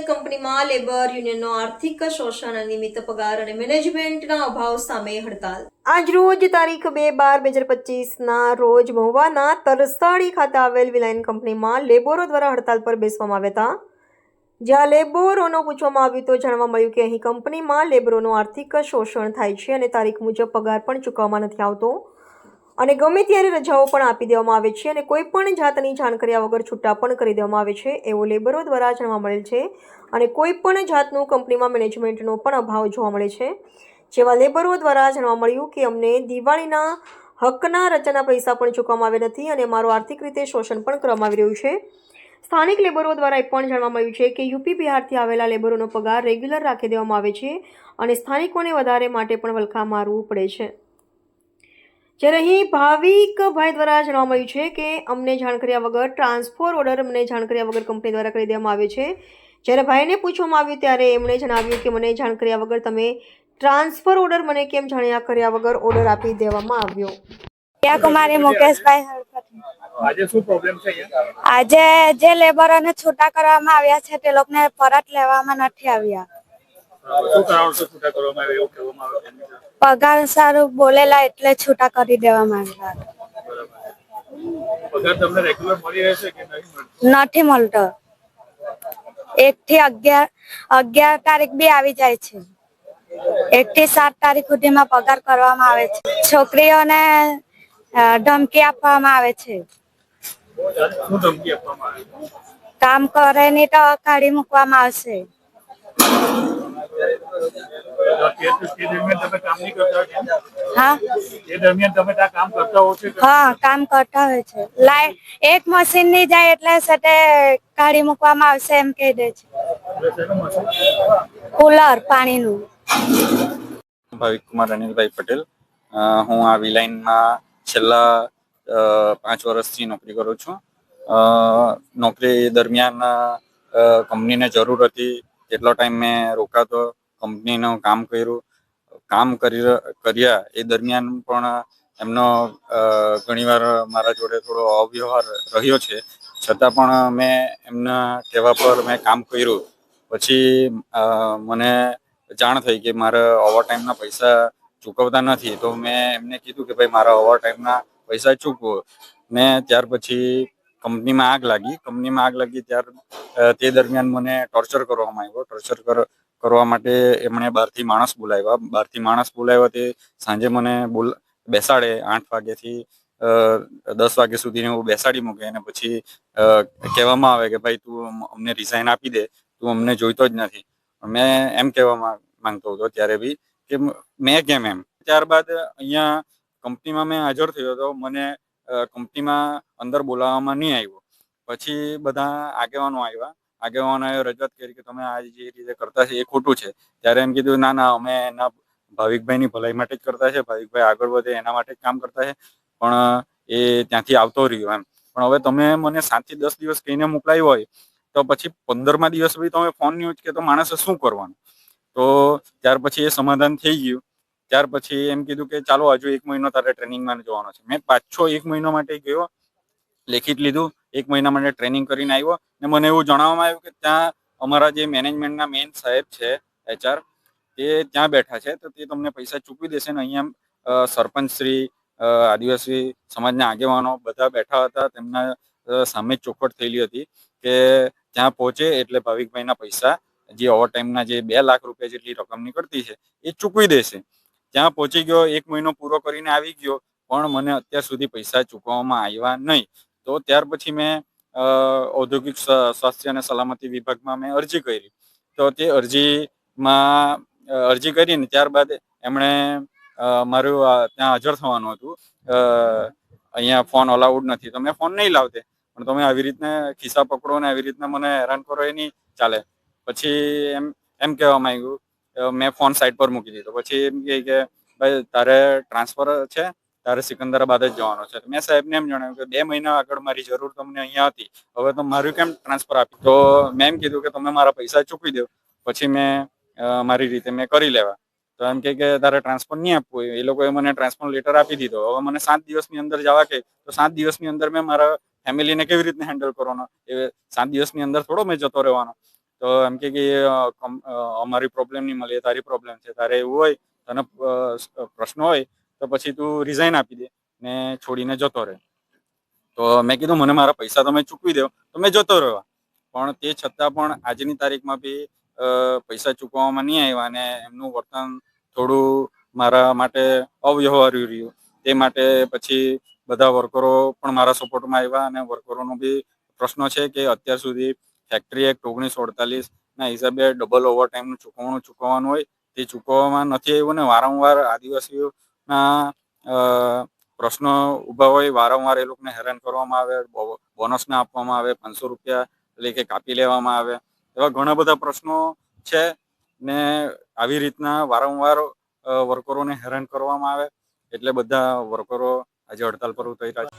Reliance કંપનીમાં labour યુનિયનનો આર્થિક શોષણ, અનિયમિત પગાર અને મેનેજમેન્ટના અભાવ સામે હડતાલ. આજરોજ તારીખ 2/12/2025ના રોજ મહુવાના તરસાડી ખાતે આવેલ રિલાયન્સ કંપનીમાં લેબરો દ્વારા હડતાલ પર બેસવામાં આવ્યા હતા. જ્યાં લેબરોનો પૂછવામાં આવ્યું તો જાણવા મળ્યું કે અહીં કંપનીમાં લેબરોનું આર્થિક શોષણ થાય છે અને તારીખ મુજબ પગાર પણ ચૂકવવામાં નથી આવતો અને ગમે ત્યારે રજાઓ પણ આપી દેવામાં આવે છે અને કોઈ પણ જાતની જાણ કર્યા વગર છૂટા પણ કરી દેવામાં આવે છે એવો લેબરો દ્વારા જાણવા મળેલ છે અને કોઈ પણ જાતનું કંપનીમાં મેનેજમેન્ટનો પણ અભાવ જોવા મળે છે. જેવા લેબરો દ્વારા જાણવા મળ્યું કે અમને દિવાળીના હકના રજાના પૈસા પણ ચૂકવવામાં આવ્યા નથી અને અમારું આર્થિક રીતે શોષણ પણ કરવામાં આવી રહ્યું છે. સ્થાનિક લેબરો દ્વારા એ પણ જાણવા મળ્યું છે કે યુપી બિહારથી આવેલા લેબરોનો પગાર રેગ્યુલર રાખી દેવામાં આવે છે અને સ્થાનિકોને વધારે માટે પણ વલખા મારવું પડે છે. જ્યારે અહીં ભાવિકભાઈ દ્વારા જાણવા મળ્યું છે કે અમને જાણ કર્યા વગર ટ્રાન્સફર ઓર્ડર કંપની દ્વારા કરી દેવામાં આવ્યો છે. જ્યારે ભાઈને પૂછવામાં આવ્યું ત્યારે એમણે જણાવ્યું કે મને જાણ કર્યા વગર તમે ટ્રાન્સફર ઓર્ડર મને કેમ જાણ્યા કર્યા વગર ઓર્ડર આપી દેવામાં આવ્યો. કુમારી મુકેશભાઈ હળપતિ. આજે શું પ્રોબ્લેમ છે અહીંયા? આજે જે લેબરોને છૂટા કરવામાં આવ્યા છે તે લોકોને પરત લેવામાં નથી આવ્યા. શું કારણસર છૂટા કરવામાં આવે એવું કહેવામાં આવે? પગાર સારું બોલેલા એટલે છૂટા કરી દેવામાં આવ્યા. પગાર તમને રેગ્યુલર મળી રહેશે કે નથી મળતો. 1 થી 11 તારીખ બી આવી જાય છે. 1 થી 7 તારીખ સુધીમાં પગાર કરવામાં આવે છે. છોકરીઓને ધમકી આપવામાં આવે છે. શું ધમકી આપવામાં આવે? કામ કરે નહીં તો કાઢી મૂકવામાં આવશે. તે દરમિયાન તમે કામ નહીં કરતા હોય? હા, એ દરમિયાન તમે ત્યાં કામ કરતા હો છો? હા, કામ કરતા હોય છે. એક મશીન ની જાય એટલે સાથે કાઢી મૂકવામાં આવશે એમ કહી દે છે. કુલર પાણીનું. ભાવિક કુમાર અનિલભાઈ પટેલ. હું આ વિલાઇનમાં છેલ્લા 5 વર્ષથી નોકરી કરું છું. નોકરી દરમિયાન કંપનીને જરૂર હતી તેટલો ટાઈમ મેં રોકાતો, કંપનીનું કામ કર્યા એ દરમિયાન પણ એમનો ઘણીવાર મારા જોડે થોડો અવ્યવહાર રહ્યો છે. છતાં પણ મેં એમના કહેવા પર મેં કામ કર્યું. પછી મને જાણ થઈ કે મારા ઓવરટાઈમના પૈસા ચૂકવતા નથી, તો મેં એમને કીધું કે ભાઈ મારા ઓવરટાઈમના પૈસા ચૂકવો. ને ત્યાર પછી કંપનીમાં આગ લાગી. તે દરમિયાન મને ટોર્ચર કરવામાં આવ્યો. ટોર્ચર કરવા માટે એમણે બહારથી માણસ બોલાવ્યા. તે સાંજે મને બેસાડે 8 વાગ્યાથી 10 વાગ્યા સુધી હું બેસાડી મૂકે અને પછી કહેવામાં આવે કે ભાઈ તું અમને રિઝાઇન આપી દે, તું અમને જોઈતો જ નથી. મેં એમ કહેવા માંગતો હતો ત્યારે બી કે મેં કેમ એમ. ત્યારબાદ અહીંયા કંપનીમાં મેં હાજર થયો હતો. મને કંપનીમાં અંદર બોલાવવામાં નહીં આવ્યો. પછી બધા આગેવાનોએ રજૂઆત કરી કે તમે આ જે રીતે કરતા છે એ ખોટું છે. ત્યારે એમ કીધું ના અમે એના ભાવિકભાઈની ભલાઈ માટે જ કરતા છે, ભાવિકભાઈ આગળ વધે એના માટે જ કામ કરતા છે. પણ એ ત્યાંથી આવતો રહ્યો એમ. પણ હવે તમે મને 7 થી 10 દિવસ કહીને મોકલાયું હોય તો પછી 15મા દિવસ બી તમે ફોન નહીં ઉચકે તો માણસે શું કરવાનું? તો ત્યાર પછી એ સમાધાન થઈ ગયું. ત્યાર પછી એમ કીધું કે ચાલો હજુ 1 મહિનો તારે ટ્રેનિંગમાં જવાનો છે. મેં પાછો 1 મહિનો માટે ગયો, લેખિત લીધું, 1 મહિના માટે ટ્રેનિંગ કરીને આવ્યો. ને મને એવું જણાવવામાં આવ્યું કે ત્યાં અમારા જે મેનેજમેન્ટના મેઇન સાહેબ છે, HR, તે ત્યાં બેઠા છે, તો તે તમને પૈસા ચૂકવી દેશે. ને અહીંયા સરપંચ શ્રી, આદિવાસી સમાજના આગેવાનો બધા બેઠા હતા. તેમના સામે ચોખવટ થયેલી હતી કે ત્યાં પહોંચે એટલે ભાવિકભાઈના પૈસા, જે ઓવરટાઈમના જે 2 લાખ રૂપિયા જેટલી રકમ નીકળતી છે એ ચૂકવી દેશે. ત્યાં પહોંચી ગયો, 1 મહિનો પૂરો કરીને આવી ગયો, પણ મને અત્યાર સુધી પૈસા ચૂકવવામાં આવ્યા નહીં. તો ત્યાર પછી મેં ઔદ્યોગિક સ્વાસ્થ્ય અને સલામતી વિભાગમાં મેં અરજી કરી. તો તે અરજી કરીને ત્યારબાદ એમણે મારું ત્યાં હાજર થવાનું હતું. અહીંયા ફોન અલાઉડ નથી, તો મેં ફોન નહીં લાવતે. પણ તમે આવી રીતના ખિસ્સા પકડો ને આવી રીતના મને હેરાન કરો એ નહીં ચાલે. પછી એમ કહેવામાં આવ્યું, મેં ફોન સાઈડ પર મૂકી દીધો. પછી એમ કહે કે ભાઈ તારે ટ્રાન્સફર છે, તારે સિકંદરાબાદ જ જવાનો છે. મેં સાહેબને એમ જણાવ્યું કે 2 મહિના આગળ મારી જરૂર તમને અહીંયા હતી, હવે તો મારું કેમ ટ્રાન્સફર આપી? તો મેં એમ કીધું કે તમે મારા પૈસા ચૂકવી દો, પછી મેં મારી રીતે મેં કરી લેવા. તો એમ કે તારે ટ્રાન્સફર નહીં આપવું. એ લોકોએ મને ટ્રાન્સફર લેટર આપી દીધો. હવે મને 7 દિવસની અંદર જવા કે, તો 7 દિવસની અંદર મેં મારા ફેમિલીને કેવી રીતે હેન્ડલ કરવાનો? એ 7 દિવસની અંદર થોડો મેં જતો રહેવાનો. તો તો એમ કે અમારી પ્રોબ્લેમ નહીં મળે, તારી પ્રોબ્લેમ છે, તારે એવું હોય તને પ્રશ્ન હોય તો પછી તું રિઝાઇન આપી દે ને છોડીને જતો રહે. તો મેં કીધું મને મારા પૈસા તમે ચૂકવી દો તો મેં જતો રહેવા, પણ તે છતાં પણ આજની તારીખમાં બી પૈસા ચૂકવવામાં નહીં આવ્યા અને એમનું વર્તન થોડું મારા માટે અવ્યવહાર્યું રહ્યું. તે માટે પછી બધા વર્કરો પણ મારા સપોર્ટમાં આવ્યા અને વર્કરોનો બી પ્રશ્ન છે કે અત્યાર સુધી ફેક્ટરી એક્ટ 1948 હિસાબે ડબલ ઓવરટાઈમનું ચૂકવવાનું હોય તે ચૂકવવામાં નથી આવ્યું ને વારંવાર આદિવાસીઓના પ્રશ્નો ઊભા હોય, વારંવાર એ લોકોને હેરાન કરવામાં આવે, બોનસ ના આપવામાં આવે, 500 રૂપિયા એટલે કાપી લેવામાં આવે, એવા ઘણા બધા પ્રશ્નો છે ને આવી રીતના વારંવાર વર્કરોને હેરાન કરવામાં આવે એટલે બધા વર્કરો આજે હડતાલ પર ઉતર્યા છે.